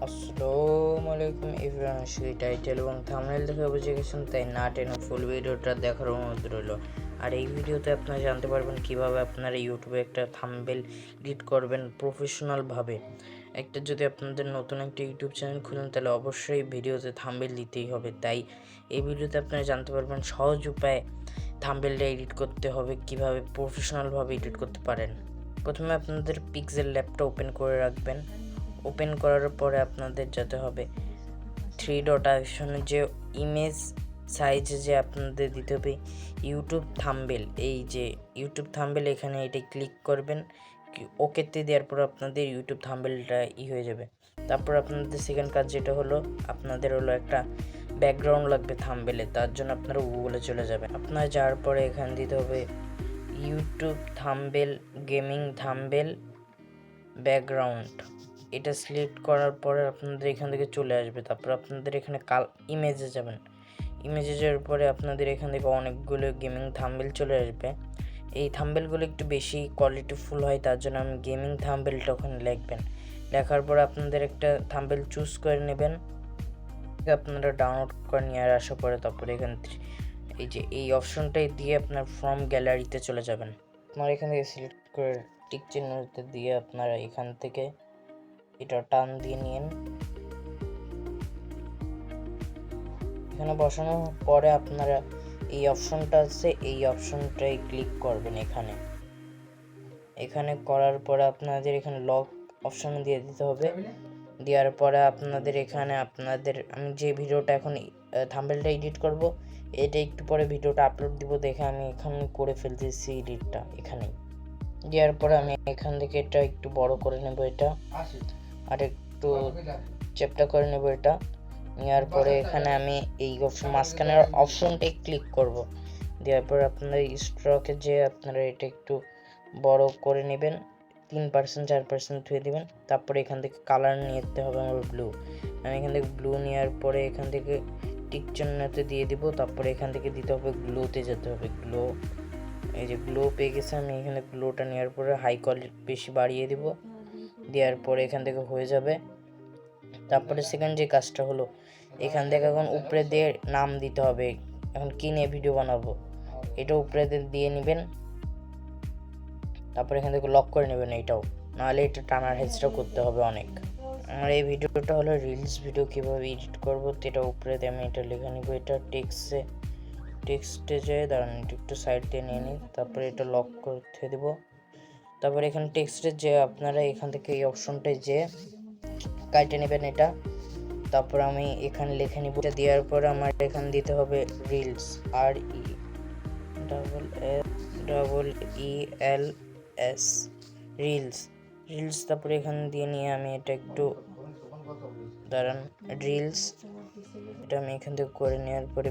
আসসালামু আলাইকুম এভরিওয়ান। সেই টাইটেল এবং থাম্বনেল দেখে বুঝে গেছেন, তাই না টেনে ফুল ভিডিওটা দেখার অনুরোধ রইল। আর এই ভিডিওতে আপনারা জানতে পারবেন কিভাবে আপনারা ইউটিউবে একটা থাম্বনেল এডিট করবেন প্রফেশনালভাবে। যদি আপনাদের নতুন একটা ইউটিউব চ্যানেল খুলেন তাহলে অবশ্যই ভিডিওতে থাম্বনেল দিতেই হবে। তাই এই ভিডিওতে আপনারা জানতে পারবেন সহজ উপায়ে থাম্বনেলটা এডিট করতে হবে, কিভাবে প্রফেশনালভাবে এডিট করতে পারেন। প্রথমে আপনাদের পিক্সেল ল্যাবটা ওপেন করে রাখবেন। ওপেন করার পরে আপনাদের যেতে হবে থ্রি ডট অপশনে, যে ইমেজ সাইজে যে আপনাদের দিতে হবে ইউটিউব থাম্বনেল। এই যে ইউটিউব থাম্বনেল, এখানে এটা ক্লিক করবেন। ওকেতে দেওয়ার পর আপনাদের ইউটিউব থাম্বনেলটা হয়ে যাবে। তারপর আপনাদের সেকেন্ড কাজ যেটা হলো, আপনাদের হলো একটা ব্যাকগ্রাউন্ড লাগবে থাম্বনেলে। তার জন্য আপনারা গুগলে চলে যাবেন। আপনারা যাওয়ার পরে এখানে দিতে হবে YouTube thumbnail gaming thumbnail background. এটা সিলেক্ট করার পরে আপনাদের এখান থেকে চলে আসবে। তারপর আপনাদের এখানে ইমেজে যাবেন। ইমেজে যাওয়ার পরে আপনাদের এখান থেকে অনেকগুলো গেমিং থাম্বনেল চলে আসবে। এই থাম্বনেলগুলো একটু বেশি কোয়ালিটিফুল হয়, তার জন্য আমি গেমিং থাম্বনেলটা ওখানে লিখবেন। লেখার পরে আপনাদের একটা থাম্বনেল চুজ করে নেবেন। আপনারা ডাউনলোড করে নিয়ে আসার পরে তারপরে এখানে এই যে এই অপশনটাই দিয়ে আপনার ফ্রম গ্যালারিতে চলে যাবেন। আপনারা এখান থেকে সিলেক্ট করে টিক চিহ্নতে দিয়ে আপনারা এখান থেকে এটা টান দিয়ে নিন। এখানে বসানোর পরে আপনারা এই অপশনটা আছে, এই অপশনটাই ক্লিক করবেন। এখানে করার পরে আপনাদের এখানে লক অপশন দিয়ে দিতে হবে। দেওয়ার পরে আপনাদের এখানে আমি যে ভিডিওটা এখন থাম্বনেলটা এডিট করব, এটা একটু পরে ভিডিওটা আপলোড দিব, দেখে আমি এখানে করে ফেলতেছি এডিটটা এখানেই। দেওয়ার পরে আমি এখান থেকে এটা একটু বড় করে নেব, এটা আর একটু চ্যাপটা করে নেব। এটা নেওয়ার পরে এখানে আমি এই মাঝখানের অপশনটাই ক্লিক করব। দেওয়ার পরে আপনারা স্ট্রোকে যে আপনারা এটা একটু বড় করে নেবেন, 3% 4% ধুয়ে দেবেন। তারপরে এখান থেকে কালার নিতে হবে আমার ব্লু। আমি এখান থেকে ব্লু নেওয়ার পরে এখান থেকে টিক চিহ্নতে দিয়ে দিব। তারপরে এখান থেকে দিতে হবে গ্লোতে যেতে হবে। গ্লো, এই যে গ্লো পেয়ে গেছে। আমি এখানে গ্লোটা নেওয়ার পরে হাই কোয়ালিটি বেশি বাড়িয়ে দিব। দেওয়ার পরে এখান থেকে হয়ে যাবে। তারপরে সেকেন্ড যে কাজটা হলো, এখান থেকে এখন উপরে দিয়ে নাম দিতে হবে। এখন কি নিয়ে ভিডিও বানাবো এটা উপরে দিয়ে নেবেন। তারপরে এখান থেকে লক করে নেবেন এইটাও, নাহলে এটা টানার হেঁচড়া করতে হবে অনেক। আমার এই ভিডিওটা হলো রিলস ভিডিও, কীভাবে এডিট করবো এটা উপরে দিয়ে আমি এটা লিখে নিব। এটা টেক্সটে যেয়ে দাঁড়ান, একটু সাইড দিয়ে নিয়ে নিই। তারপরে এটা লক করতে দেবো। তারপরে এখানে টেক্সটে যে আপনারা এখান থেকে এই অপশনটায় যে কাটে নেবেন এটা। তারপর আমি এখানে লিখে নিব। এটা দেওয়ার পর আমার এখানে দিতে হবে রিলস, REELS রিলস। তারপরে এখানে দিয়ে নিয়ে আমি এটা একটু দাঁড়ান, রিলস এটা আমি এখান থেকে করে নেওয়ার পরে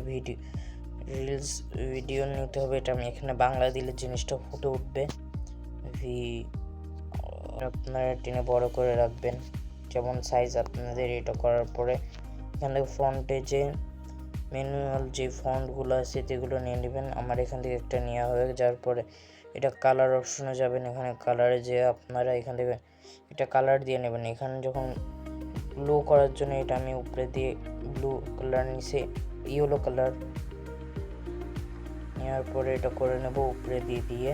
রিলস ভিডিও নিতে হবে। এটা আমি এখানে বাংলা দিলে জিনিসটা ফুটে উঠবে। আপনারা টেনে বড় করে রাখবেন যেমন সাইজ আপনাদের। এটা করার পরে এখান থেকে ফন্টে যে ম্যানুয়াল যে ফন্টগুলো আছে সেগুলো নিয়ে নেবেন। আমার এখান থেকে একটা নেওয়া হয়ে যাওয়ার পরে এটা কালার অপশনে যাবেন। এখানে কালারে যে আপনারা এখান থেকে এটা কালার দিয়ে নেবেন। এখানে যখন ব্লু করার জন্য এটা আমি উপরে দিয়ে ব্লু কালার, নিচে ইয়েলো কালার নেওয়ার পরে এটা করে নেব উপরে দিয়ে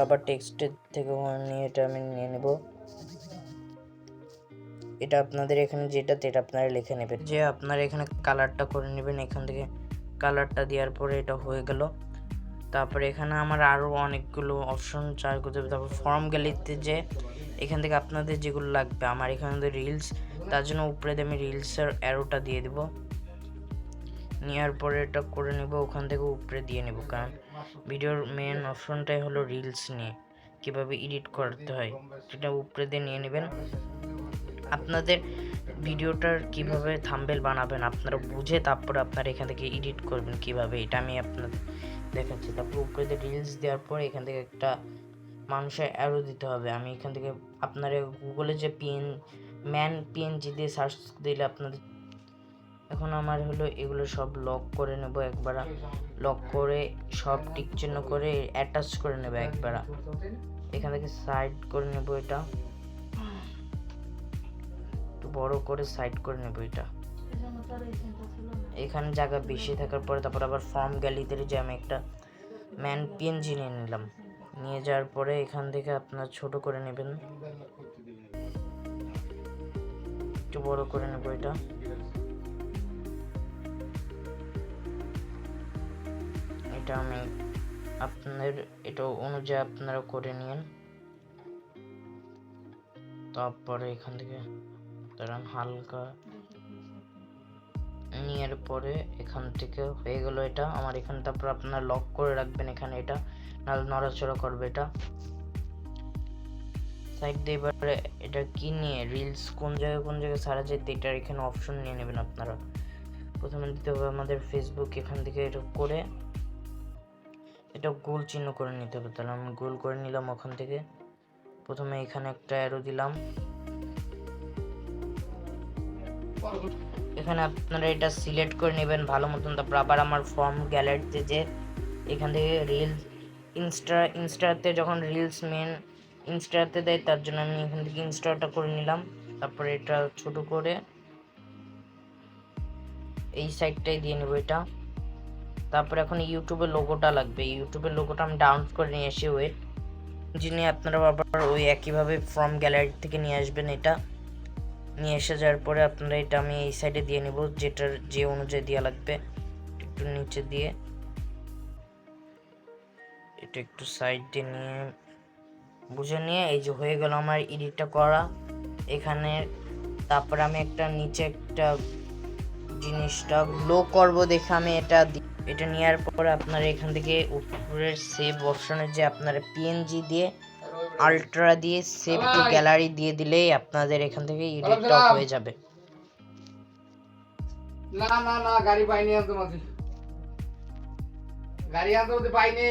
আবার টেক্সটের থেকে নিয়ে এটা আমি নিয়ে নেব। এটা আপনাদের এখানে যেটা আপনারা লিখে নেবেন, যে আপনারা এখানে কালারটা করে নেবেন। এখান থেকে কালারটা দেওয়ার পরে এটা হয়ে গেল। তারপরে এখানে আমার আরও অনেকগুলো অপশন চার করতে হবে। তারপর ফর্ম গ্যালারিতে যে এখান থেকে আপনাদের যেগুলো লাগবে, আমার এখানে রিলস, তার জন্য উপরে আমি রিলসের অ্যারোটা দিয়ে দেবো। নেওয়ার পরে এটা করে নেব, ওখান থেকে উপরে দিয়ে নেব, কারণ ভিডিওর মেন অপশনটাই হলো রিলস নিয়ে কীভাবে এডিট করতে হয়। সেটা উপরে দিয়ে নিয়ে নেবেন। আপনাদের ভিডিওটার কিভাবে থাম্বনেল বানাবেন আপনারা বুঝে তারপরে আপনারা এখান থেকে এডিট করবেন কিভাবে, এটা আমি আপনাদের দেখাচ্ছি। তারপর উপরে দিয়ে রিলস দেওয়ার পর এখান থেকে একটা মানুষের অ্যারো দিতে হবে। আমি এখান থেকে আপনারা গুগলে যে পিএনজি দিয়ে সার্চ দিলে আপনাদের, এখন আমার হলো এগুলো সব লক করে নেব একবার। লক করে সব টিক চিহ্ন করে অ্যাটাচ করে নেব একবার। এখান থেকে সাইড করে নেব এটা। বড় করে সাইড করে নেব এটা। এখানে জায়গা বেশি থাকার পরে তারপর আবার ফর্ম গ্যালারিতে যে আমি একটা ম্যান পিএনজি নিয়ে নিলাম। নিয়ে যাওয়ার পরে এখান থেকে আপনার ছোট করে নেবেন, একটু বড় করে নেব এটা। এটা আমি আপনার এটা অনুযায়ী আপনারা করে নিন। তারপরে এখান থেকে দাঁড়ান হালকা নেওয়ার পরে এখান থেকে হয়ে গেল এটা আমার এখানে। তারপর আপনারা লক করে রাখবেন এখানে, এটা নাহলে নড়াচড়া করবে এটা। সাইড দিয়ে এবারে এটা কি নিয়ে রিলস কোন জায়গায় ছাড়া যায় এটার এখানে অপশন নিয়ে নেবেন আপনারা। প্রথমে দিতে হবে আমাদের ফেসবুক, এখান থেকে এটা করে এটা গোল চিহ্ন করে নিতে হবে। তাহলে আমি গোল করে নিলাম ওখান থেকে। প্রথমে এখানে একটা অ্যারো দিলাম, এখানে আপনারা এটা সিলেক্ট করে নেবেন ভালো মতন। তারপর আবার আমার ফর্ম গ্যালারিতে যে এখান থেকে রিলস ইনস্টাতে যখন রিলস মেন ইনস্টাতে দেয় তার জন্য আমি এখান থেকে ইনস্টাটা করে নিলাম। তারপরে এটা ছোট করে এই সাইডটাই দিয়ে নেব এটা। তারপর এখন ইউটিউবের লোগোটা লাগবে, ইউটিউবের লোগোটা আমি ডাউনলোড করে নিয়ে এসে ওয়েট যিনি আপনারা আবার ওই একইভাবে ফর্ম গ্যালারি থেকে নিয়ে আসবেন। এটা নিয়ে এসে যাওয়ার পরে আপনারা এটা আমি এই সাইডে দিয়ে নেব, যেটার যে অনুযায়ী দেওয়া লাগবে। একটু নিচে দিয়ে এটা একটু সাইড দিয়ে নিয়ে বুঝে নিয়ে এই যে হয়ে গেল আমার এডিটটা করা এখানে। তারপরে আমি একটা নিচে একটা জিনিসটা গ্লো করব দেখে আমি এটা নেওয়ার পরে আপনারা এখান থেকে উপরের সেভ অপশনে যে আপনারা পিএনজি দিয়ে আলট্রা দিয়ে সেভ টু গ্যালারি দিয়ে দিলেই আপনাদের এখান থেকে এডিটটা হয়ে যাবে। না গাড়ি পাইনি, আনতে মাঝে গাড়ি আনতে পাইনি।